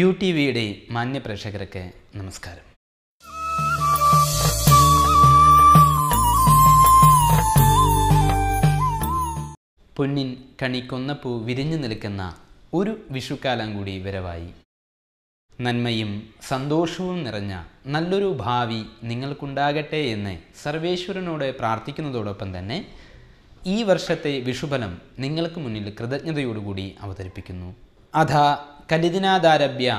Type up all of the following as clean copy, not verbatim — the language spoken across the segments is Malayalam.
UTVയുടെ മാന്യ പ്രേക്ഷകർക്ക് നമസ്കാരം. പൊന്നിൻ കണിക്കൊന്നപ്പൂ വിരിഞ്ഞു നിൽക്കുന്ന ഒരു വിഷുക്കാലം കൂടി വരവായി. നന്മയും സന്തോഷവും നിറഞ്ഞ നല്ലൊരു ഭാവി നിങ്ങൾക്കുണ്ടാകട്ടെ എന്ന് സർവേശ്വരനോട് പ്രാർത്ഥിക്കുന്നതോടൊപ്പം തന്നെ ഈ വർഷത്തെ വിഷുഫലം നിങ്ങൾക്ക് മുന്നിൽ കൃതജ്ഞതയോടുകൂടി അവതരിപ്പിക്കുന്നു. അഥ കലിദിനാദാരഭ്യ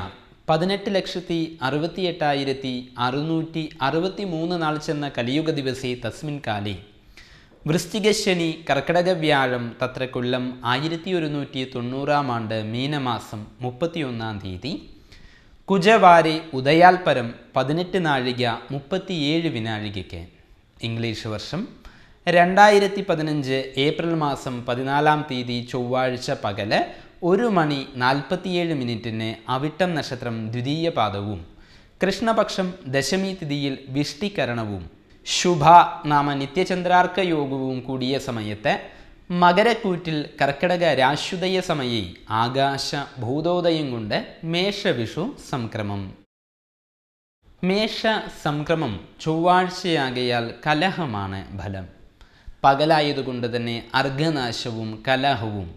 18,68,663 നാൾ ചെന്ന കലിയുഗ ദിവസേ തസ്മിൻ കാലേ വൃശ്ചികശനി കർക്കടകവ്യാഴം തത്ര കൊല്ലം 1190 ആണ്ട് മീനമാസം 31 തീയതി കുജവാരെ ഉദയാൽപരം 18 നാഴിക 37 വിനാഴികയ്ക്ക് ഇംഗ്ലീഷ് വർഷം 2015 ഏപ്രിൽ മാസം 14 തീയതി ചൊവ്വാഴ്ച പകല് 1:47 അവിട്ടം നക്ഷത്രം ദ്വിതീയ പാദവും കൃഷ്ണപക്ഷം ദശമി തിഥിയിൽ വിഷ്ടികരണവും ശുഭ നാമ നിത്യചന്ദ്രാർക്ക യോഗവും കൂടിയ സമയത്ത് മകരക്കൂറ്റിൽ കർക്കിടക രാശുദയ സമയേ ആകാശ ഭൂതോദയം കൊണ്ട് മേഷവിഷു സംക്രമം. മേഷ സംക്രമം ചൊവ്വാഴ്ചയാകയാൽ കലഹമാണ് ഫലം. പകലായതുകൊണ്ട് തന്നെ അർഘനാശവും കലഹവും,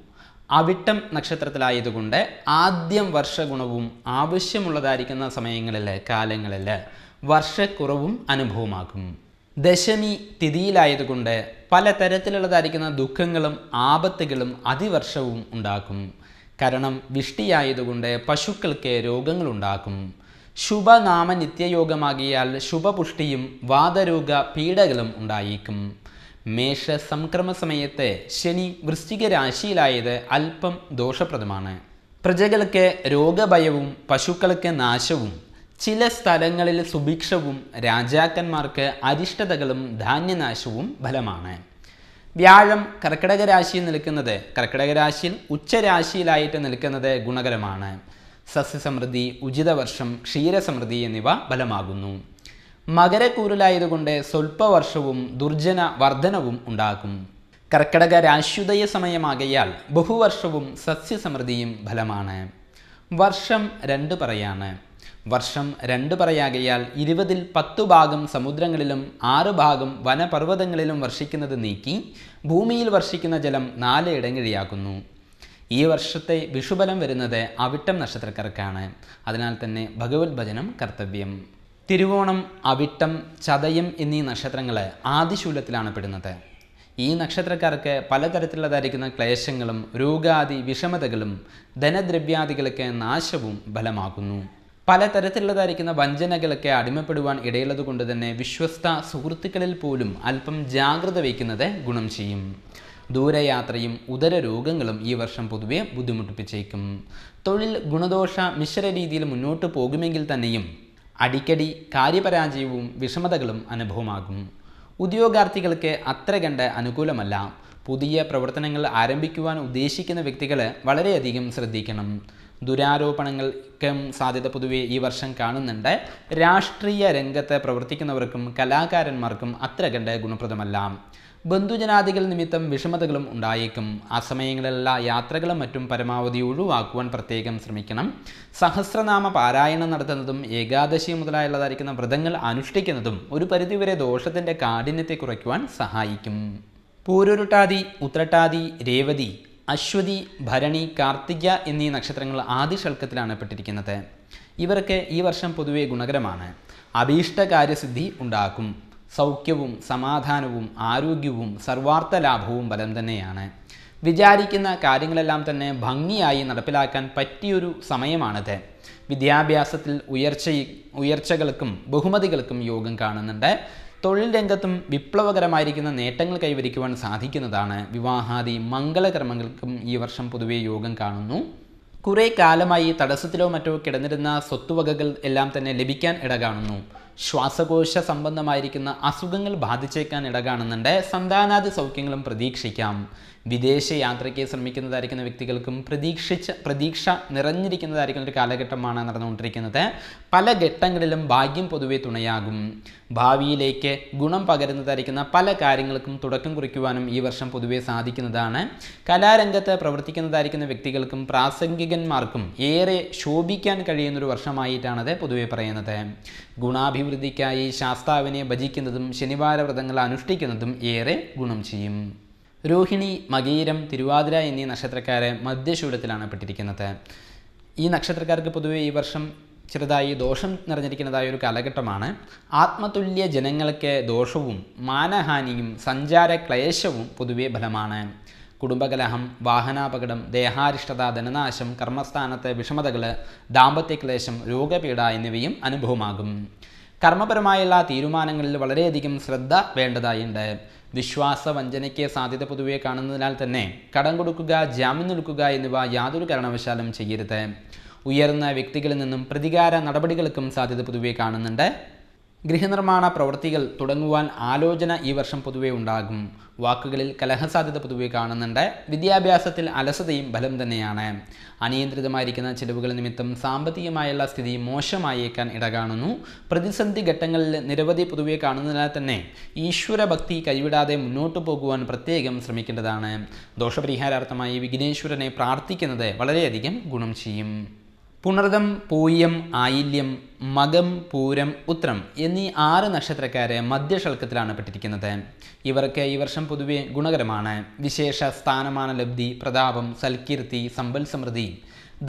അവിട്ടം നക്ഷത്രത്തിലായതുകൊണ്ട് ആദ്യം വർഷഗുണവും ആവശ്യമുള്ളതായിരിക്കുന്ന സമയങ്ങളിൽ കാലങ്ങളിൽ വർഷക്കുറവും അനുഭവമാക്കും. ദശമി തിഥിയിലായതുകൊണ്ട് പലതരത്തിലുള്ളതായിരിക്കുന്ന ദുഃഖങ്ങളും ആപത്തുകളും അതിവർഷവും ഉണ്ടാക്കും. കാരണം വിഷ്ടിയായതുകൊണ്ട് പശുക്കൾക്ക് രോഗങ്ങളുണ്ടാക്കും. ശുഭനാമ നിത്യയോഗമാകിയാൽ ശുഭപുഷ്ടിയും വാതരോഗ പീഡകളും ഉണ്ടായേക്കും. മേഷ സംക്രമ സമയത്ത് ശനി വൃശ്ചിക രാശിയിലായത് അല്പം ദോഷപ്രദമാണ്. പ്രജകൾക്ക് രോഗഭയവും പശുക്കൾക്ക് നാശവും ചില സ്ഥലങ്ങളിൽ സുഭിക്ഷവും രാജാക്കന്മാർക്ക് അരിഷ്ടതകളും ധാന്യനാശവും ഫലമാണ്. വ്യാഴം കർക്കിടക രാശിയിൽ നിൽക്കുന്നത്, കർക്കിടക രാശിയിൽ ഉച്ചരാശിയിലായിട്ട് നിൽക്കുന്നത് ഗുണകരമാണ്. സസ്യസമൃദ്ധി, ഉചിതവർഷം, ക്ഷീരസമൃദ്ധി എന്നിവ ഫലമാകുന്നു. മകരക്കൂറിലായതുകൊണ്ട് സ്വൽപ്പവർഷവും ദുർജന വർധനവും ഉണ്ടാക്കും. കർക്കിടക രാശുദയ സമയമാകയാൽ ബഹുവർഷവും സസ്യസമൃദ്ധിയും ഫലമാണ്. വർഷം 2 പറയാണ്. വർഷം 2 പറയാകയാൽ 20ൽ 10 ഭാഗം സമുദ്രങ്ങളിലും 6 ഭാഗം വനപർവ്വതങ്ങളിലും വർഷിക്കുന്നത് നീക്കി ഭൂമിയിൽ വർഷിക്കുന്ന ജലം 4 ഇടങ്ങഴിയാക്കുന്നു. ഈ വർഷത്തെ വിഷുഫലം വരുന്നത് അവിട്ടം നക്ഷത്രക്കാർക്കാണ്. അതിനാൽ തന്നെ ഭഗവത് ഭജനം കർത്തവ്യം. തിരുവോണം, അവിട്ടം, ചതയം എന്നീ നക്ഷത്രങ്ങൾ ആദിശൂലത്തിലാണ് പെടുന്നത്. ഈ നക്ഷത്രക്കാർക്ക് പലതരത്തിലുള്ളതായിരിക്കുന്ന ക്ലേശങ്ങളും രോഗാദി വിഷമതകളും ധനദ്രവ്യാദികൾക്ക് നാശവും ഫലമാക്കുന്നു. പലതരത്തിലുള്ളതായിരിക്കുന്ന വഞ്ചനകളൊക്കെ അടിമപ്പെടുവാൻ ഇടയുള്ളത് കൊണ്ട് തന്നെ വിശ്വസ്ത സുഹൃത്തുക്കളിൽ പോലും അല്പം ജാഗ്രത വയ്ക്കുന്നത് ഗുണം ചെയ്യും. ദൂരയാത്രയും ഉദര രോഗങ്ങളും ഈ വർഷം പൊതുവെ ബുദ്ധിമുട്ടിപ്പിച്ചേക്കും. തൊഴിൽ ഗുണദോഷ മിശ്ര രീതിയിൽ മുന്നോട്ട് പോകുമെങ്കിൽ തന്നെയും അടിക്കടി കാര്യപരാജയവും വിഷമതകളും അനുഭവമാകും. ഉദ്യോഗാർത്ഥികൾക്ക് അത്ര കണ്ട് അനുകൂലമല്ല. പുതിയ പ്രവർത്തനങ്ങൾ ആരംഭിക്കുവാൻ ഉദ്ദേശിക്കുന്ന വ്യക്തികൾ വളരെയധികം ശ്രദ്ധിക്കണം. ദുരാരോപണങ്ങൾക്കും സാധ്യത പൊതുവെ ഈ വർഷം കാണുന്നുണ്ട്. രാഷ്ട്രീയ രംഗത്ത് പ്രവർത്തിക്കുന്നവർക്കും കലാകാരന്മാർക്കും അത്ര കണ്ട് ഗുണപ്രദമല്ല. ബന്ധുജനാദികൾ നിമിത്തം വിഷമതകളും ഉണ്ടായേക്കും. ആ സമയങ്ങളിലുള്ള യാത്രകളും മറ്റും പരമാവധി ഒഴിവാക്കുവാൻ പ്രത്യേകം ശ്രമിക്കണം. സഹസ്രനാമ പാരായണം നടത്തുന്നതും ഏകാദശി മുതലായുള്ളതായിരിക്കുന്ന വ്രതങ്ങൾ അനുഷ്ഠിക്കുന്നതും ഒരു പരിധിവരെ ദോഷത്തിൻ്റെ കാഠിന്യത്തെ കുറയ്ക്കുവാൻ സഹായിക്കും. പൂരുരുട്ടാതി, ഉത്രട്ടാതി, രേവതി, അശ്വതി, ഭരണി, കാർത്തിക എന്നീ നക്ഷത്രങ്ങൾ ആദിശൽക്കത്തിലാണ് പെട്ടിരിക്കുന്നത്. ഇവർക്ക് ഈ വർഷം പൊതുവെ ഗുണകരമാണ്. അഭീഷ്ടകാര്യസിദ്ധി ഉണ്ടാക്കും. സൗഖ്യവും സമാധാനവും ആരോഗ്യവും സർവാർത്ഥ ലാഭവും ഫലം തന്നെയാണ്. വിചാരിക്കുന്ന കാര്യങ്ങളെല്ലാം തന്നെ ഭംഗിയായി നടപ്പിലാക്കാൻ പറ്റിയൊരു സമയമാണിത്. വിദ്യാഭ്യാസത്തിൽ ഉയർച്ചകൾക്കും ബഹുമതികൾക്കും യോഗം കാണുന്നുണ്ട്. തൊഴിൽ രംഗത്തും വിപ്ലവകരമായിരിക്കുന്ന നേട്ടങ്ങൾ കൈവരിക്കുവാൻ സാധിക്കുന്നതാണ്. വിവാഹാദി മംഗളകർമ്മങ്ങൾക്കും ഈ വർഷം പൊതുവെ യോഗം കാണുന്നു. കുറേ കാലമായി തടസ്സത്തിലോ മറ്റോ കിടന്നിരുന്ന സ്വത്തുവകകൾ എല്ലാം തന്നെ ലഭിക്കാൻ ഇട കാണുന്നു. ശ്വാസകോശ സംബന്ധമായിരിക്കുന്ന അസുഖങ്ങൾ ബാധിച്ചേക്കാൻ ഇട കാണുന്നുണ്ട്. സന്താനാദി സൗഖ്യങ്ങളും പ്രതീക്ഷിക്കാം. വിദേശ യാത്രയ്ക്ക് ശ്രമിക്കുന്നതായിരിക്കുന്ന വ്യക്തികൾക്കും പ്രതീക്ഷ നിറഞ്ഞിരിക്കുന്നതായിരിക്കുന്ന ഒരു കാലഘട്ടമാണ് നടന്നുകൊണ്ടിരിക്കുന്നത്. പല ഘട്ടങ്ങളിലും ഭാഗ്യം പൊതുവെ തുണയാകും. ഭാവിയിലേക്ക് ഗുണം പകരുന്നതായിരിക്കുന്ന പല കാര്യങ്ങൾക്കും തുടക്കം കുറിക്കുവാനും ഈ വർഷം പൊതുവെ സാധിക്കുന്നതാണ്. കലാരംഗത്ത് പ്രവർത്തിക്കുന്നതായിരിക്കുന്ന വ്യക്തികൾക്കും പ്രാസംഗികന്മാർക്കും ഏറെ ശോഭിക്കാൻ കഴിയുന്നൊരു വർഷമായിട്ടാണത് പൊതുവെ പറയുന്നത്. ഗുണാഭിവൃദ്ധിക്കായി ശാസ്താവിനെ ഭജിക്കുന്നതും ശനിവാര വ്രതങ്ങൾ അനുഷ്ഠിക്കുന്നതും ഏറെ ഗുണം ചെയ്യും. രോഹിണി, മകീരം, തിരുവാതിര എന്നീ നക്ഷത്രക്കാരെ മധ്യശൂലത്തിലാണ് പെട്ടിരിക്കുന്നത്. ഈ നക്ഷത്രക്കാർക്ക് പൊതുവെ ഈ വർഷം ചെറുതായി ദോഷം നിറഞ്ഞിരിക്കുന്നതായ ഒരു കാലഘട്ടമാണ്. ആത്മതുല്യ ജനങ്ങൾക്ക് ദോഷവും മാനഹാനിയും സഞ്ചാര ക്ലേശവും പൊതുവെ ഫലമാണ്. കുടുംബകലഹം, വാഹനാപകടം, ദേഹാരിഷ്ടത, ധനനാശം, കർമ്മസ്ഥാനത്തെ വിഷമതകൾ, ദാമ്പത്യക്ലേശം, രോഗപീഠ എന്നിവയും അനുഭവമാകും. കർമ്മപരമായുള്ള തീരുമാനങ്ങളിൽ വളരെയധികം ശ്രദ്ധ വേണ്ടതായുണ്ട്. വിശ്വാസവഞ്ചനയ്ക്ക് സാധ്യത പൊതുവെ കാണുന്നതിനാൽ തന്നെ കടം കൊടുക്കുക, ജാമ്യം നിൽക്കുക എന്നിവ യാതൊരു കാരണവശാലും ചെയ്യരുത്. ഉയർന്ന വ്യക്തികളിൽ നിന്നും പ്രതികാര നടപടികൾക്കും സാധ്യത പൊതുവെ കാണുന്നുണ്ട്. ഗൃഹനിർമ്മാണ പ്രവൃത്തികൾ തുടങ്ങുവാൻ ആലോചന ഈ വർഷം പൊതുവെ ഉണ്ടാകും. വാക്കുകളിൽ കലഹസാധ്യത പൊതുവെ കാണുന്നുണ്ട്. വിദ്യാഭ്യാസത്തിൽ അലസതയും ഫലം തന്നെയാണ്. അനിയന്ത്രിതമായിരിക്കുന്ന ചിലവുകൾ നിമിത്തം സാമ്പത്തികമായുള്ള സ്ഥിതി മോശമായേക്കാൻ ഇടകാണുന്നു. പ്രതിസന്ധി ഘട്ടങ്ങളിൽ നിരവധി പൊതുവെ കാണുന്നതിനാൽ തന്നെ ഈശ്വരഭക്തി കൈവിടാതെ മുന്നോട്ട് പോകുവാൻ പ്രത്യേകം ശ്രമിക്കേണ്ടതാണ്. ദോഷപരിഹാരാർത്ഥമായി വിഘ്നേശ്വരനെ പ്രാർത്ഥിക്കുന്നത് വളരെയധികം ഗുണം ചെയ്യും. പുണർദം, പൂയം, ആയില്യം, മകം, പൂരം, ഉത്രം എന്നീ 6 നക്ഷത്രക്കാരെ മധ്യഷൽക്കത്തിലാണ് പെട്ടിരിക്കുന്നത്. ഇവർക്ക് ഈ വർഷം പൊതുവെ ഗുണകരമാണ്. വിശേഷ സ്ഥാനമാന ലബ്ധി, പ്രതാപം, സൽകീർത്തി, സമ്പൽ സമൃദ്ധി,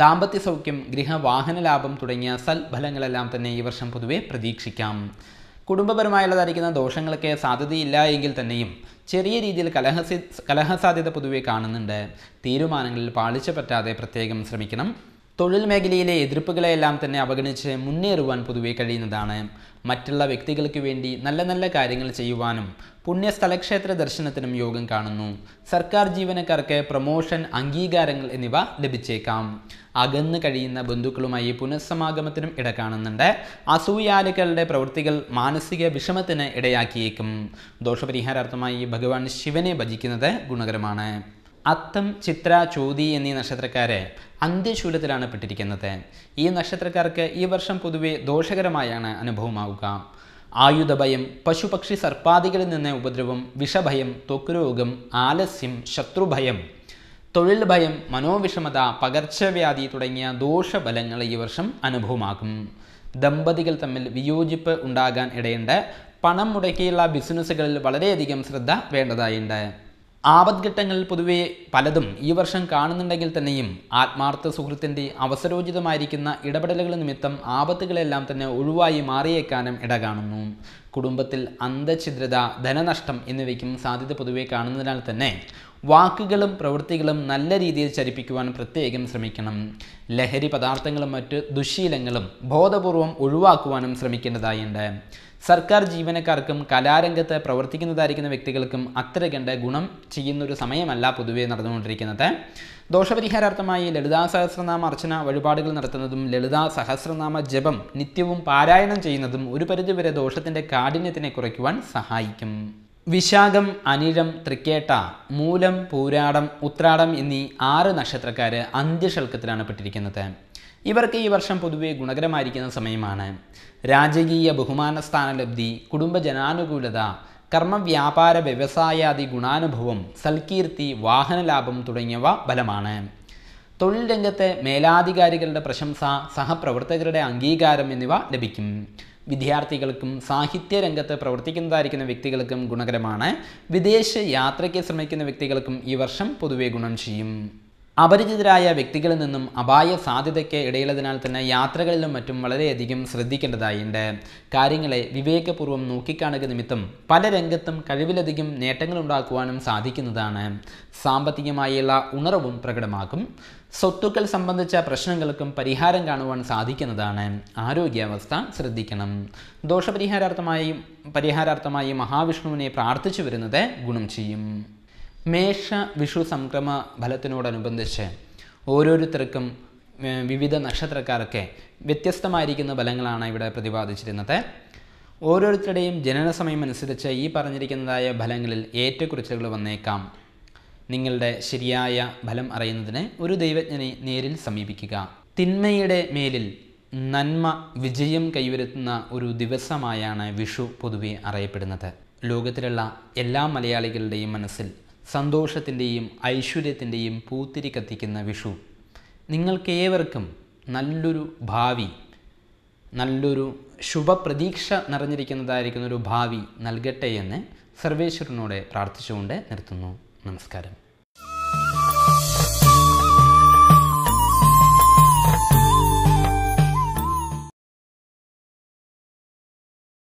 ദാമ്പത്യ സൗഖ്യം, ഗൃഹവാഹന ലാഭം തുടങ്ങിയ സൽഫലങ്ങളെല്ലാം തന്നെ ഈ വർഷം പൊതുവെ പ്രതീക്ഷിക്കാം. കുടുംബപരമായുള്ളതായിരിക്കുന്ന ദോഷങ്ങൾക്ക് സാധ്യതയില്ല എങ്കിൽ തന്നെയും ചെറിയ രീതിയിൽ കലഹസാധ്യത പൊതുവെ കാണുന്നുണ്ട്. തീരുമാനങ്ങളിൽ പാളിച്ച പറ്റാതെ പ്രത്യേകം ശ്രമിക്കണം. തൊഴിൽ മേഖലയിലെ എതിർപ്പുകളെല്ലാം തന്നെ അവഗണിച്ച് മുന്നേറുവാൻ പൊതുവെ കഴിയുന്നതാണ്. മറ്റുള്ള വ്യക്തികൾക്ക് വേണ്ടി നല്ല നല്ല കാര്യങ്ങൾ ചെയ്യുവാനും പുണ്യസ്ഥലക്ഷേത്ര ദർശനത്തിനും യോഗം കാണുന്നു. സർക്കാർ ജീവനക്കാർക്ക് പ്രമോഷൻ, അംഗീകാരങ്ങൾ എന്നിവ ലഭിച്ചേക്കാം. അകന്ന് കഴിയുന്ന ബന്ധുക്കളുമായി പുനഃസമാഗമത്തിനും ഇട കാണുന്നുണ്ട്. അസൂയാലുക്കളുടെ പ്രവൃത്തികൾ മാനസിക വിഷമത്തിന് ഇടയാക്കിയേക്കും. ദോഷപരിഹാരാർത്ഥമായി ഭഗവാൻ ശിവനെ ഭജിക്കുന്നത് ഗുണകരമാണ്. അത്തം, ചിത്ര, ചോതി എന്നീ നക്ഷത്രക്കാരെ അന്ത്യശൂലത്തിലാണ് പെട്ടിരിക്കുന്നത്. ഈ നക്ഷത്രക്കാർക്ക് ഈ വർഷം പൊതുവെ ദോഷകരമായാണ് അനുഭവമാവുക. ആയുധഭയം, പശുപക്ഷി സർപ്പാദികളിൽ നിന്ന് ഉപദ്രവം, വിഷഭയം, ത്വക്രോഗം, ആലസ്യം, ശത്രുഭയം, തൊഴിൽ ഭയം, മനോവിഷമത, പകർച്ചവ്യാധി തുടങ്ങിയ ദോഷഫലങ്ങൾ ഈ വർഷം അനുഭവമാകും. ദമ്പതികൾ തമ്മിൽ വിയോജിപ്പ് ഉണ്ടാകാൻ ഇടയുണ്ട്. പണം മുടക്കിയുള്ള ബിസിനസ്സുകളിൽ വളരെയധികം ശ്രദ്ധ വേണ്ടതായുണ്ട്. ആപദ്ഘട്ടങ്ങളിൽ പൊതുവെ പലതും ഈ വർഷം കാണുന്നുണ്ടെങ്കിൽ തന്നെയും ആത്മാർത്ഥ സുഹൃത്തിൻ്റെ അവസരോചിതമായിരിക്കുന്ന ഇടപെടലുകൾ നിമിത്തം ആപത്തുകളെല്ലാം തന്നെ ഒഴിവായി മാറിയേക്കാനും ഇട കാണുന്നു. കുടുംബത്തിൽ അന്തഛിദ്രത, ധനനഷ്ടം എന്നിവയ്ക്കും സാധ്യത പൊതുവെ കാണുന്നതിനാൽ തന്നെ വാക്കുകളും പ്രവൃത്തികളും നല്ല രീതിയിൽ ചലിപ്പിക്കുവാൻ പ്രത്യേകം ശ്രമിക്കണം. ലഹരി പദാർത്ഥങ്ങളും മറ്റ് ദുശ്ശീലങ്ങളും ബോധപൂർവം ഒഴിവാക്കുവാനും ശ്രമിക്കേണ്ടതായുണ്ട്. സർക്കാർ ജീവനക്കാർക്കും കലാരംഗത്ത് പ്രവർത്തിക്കുന്നതായിരിക്കുന്ന വ്യക്തികൾക്കും അത്ര കണ്ട് ഗുണം ചെയ്യുന്നൊരു സമയമല്ല പൊതുവെ നടന്നുകൊണ്ടിരിക്കുന്നത്. ദോഷപരിഹാരാർത്ഥമായി ലളിതാ സഹസ്രനാമ അർച്ചന വഴിപാടുകൾ നടത്തുന്നതും ലളിതാ സഹസ്രനാമ ജപം നിത്യവും പാരായണം ചെയ്യുന്നതും ഒരു പരിധിവരെ ദോഷത്തിൻ്റെ കാഠിന്യത്തിനെ കുറയ്ക്കുവാൻ സഹായിക്കും. വിശാഖം, അനിഴം, തൃക്കേട്ട, മൂലം, പൂരാടം, ഉത്രാടം എന്നീ 6 നക്ഷത്രക്കാർ അന്ത്യഷൽക്കത്തിലാണ് പെട്ടിരിക്കുന്നത്. ഇവർക്ക് ഈ വർഷം പൊതുവെ ഗുണകരമായിരിക്കുന്ന സമയമാണ്. രാജകീയ ബഹുമാന സ്ഥാനലബ്ധി, കുടുംബജനാനുകൂലത, കർമ്മവ്യാപാര വ്യവസായാദി ഗുണാനുഭവം, സൽകീർത്തി, വാഹനലാഭം തുടങ്ങിയവ ഫലമാണ്. തൊഴിൽ രംഗത്തെ മേലാധികാരികളുടെ പ്രശംസ, സഹപ്രവർത്തകരുടെ അംഗീകാരം എന്നിവ ലഭിക്കും. വിദ്യാർത്ഥികൾക്കും സാഹിത്യ രംഗത്ത് പ്രവർത്തിക്കുന്നതായിരിക്കുന്ന വ്യക്തികൾക്കും ഗുണകരമാണ്. വിദേശ യാത്രയ്ക്ക് ശ്രമിക്കുന്ന വ്യക്തികൾക്കും ഈ വർഷം പൊതുവെ ഗുണം ചെയ്യും. അപരിചിതരായ വ്യക്തികളിൽ നിന്നും അപായ സാധ്യതയ്ക്ക് ഇടയുള്ളതിനാൽ തന്നെ യാത്രകളിലും മറ്റും വളരെയധികം ശ്രദ്ധിക്കേണ്ടതായുണ്ട്. കാര്യങ്ങളെ വിവേകപൂർവ്വം നോക്കിക്കാണുക നിമിത്തം പല രംഗത്തും കഴിവിലധികം നേട്ടങ്ങൾ ഉണ്ടാക്കുവാനും സാധിക്കുന്നതാണ്. സാമ്പത്തികമായുള്ള ഉണർവും പ്രകടമാകും. സ്വത്തുക്കൾ സംബന്ധിച്ച പ്രശ്നങ്ങൾക്കും പരിഹാരം കാണുവാൻ സാധിക്കുന്നതാണ്. ആരോഗ്യാവസ്ഥ ശ്രദ്ധിക്കണം. ദോഷപരിഹാരാർത്ഥമായി മഹാവിഷ്ണുവിനെ പ്രാർത്ഥിച്ചു വരുന്നത് ഗുണം ചെയ്യും. മേഷ വിഷു സംക്രമ ഫലത്തിനോടനുബന്ധിച്ച് ഓരോരുത്തർക്കും വിവിധ നക്ഷത്രക്കാർക്ക് വ്യത്യസ്തമായിരിക്കുന്ന ഫലങ്ങളാണ് ഇവിടെ പ്രതിപാദിച്ചിരുന്നത്. ഓരോരുത്തരുടെയും ജനന സമയം അനുസരിച്ച് ഈ പറഞ്ഞിരിക്കുന്നതായ ഫലങ്ങളിൽ ഏറ്റക്കുറച്ചിലുകൾ വന്നേക്കാം. നിങ്ങളുടെ ശരിയായ ഫലം അറിയുന്നതിന് ഒരു ദൈവജ്ഞനെ നേരിൽ സമീപിക്കുക. തിന്മയുടെ മേലിൽ നന്മ വിജയം കൈവരുത്തുന്ന ഒരു ദിവസമായാണ് വിഷു പൊതുവെ അറിയപ്പെടുന്നത്. ലോകത്തിലുള്ള എല്ലാ മലയാളികളുടെയും മനസ്സിൽ സന്തോഷത്തിൻ്റെയും ഐശ്വര്യത്തിൻ്റെയും പൂത്തിരി കത്തിക്കുന്ന വിഷു നിങ്ങൾക്കേവർക്കും നല്ലൊരു ഭാവി, നല്ലൊരു ശുഭപ്രതീക്ഷ നിറഞ്ഞിരിക്കുന്നതായിരിക്കുന്നൊരു ഭാവി നൽകട്ടെ എന്ന് സർവേശ്വരനോട് പ്രാർത്ഥിച്ചുകൊണ്ട് നിർത്തുന്നു. നമസ്കാരം.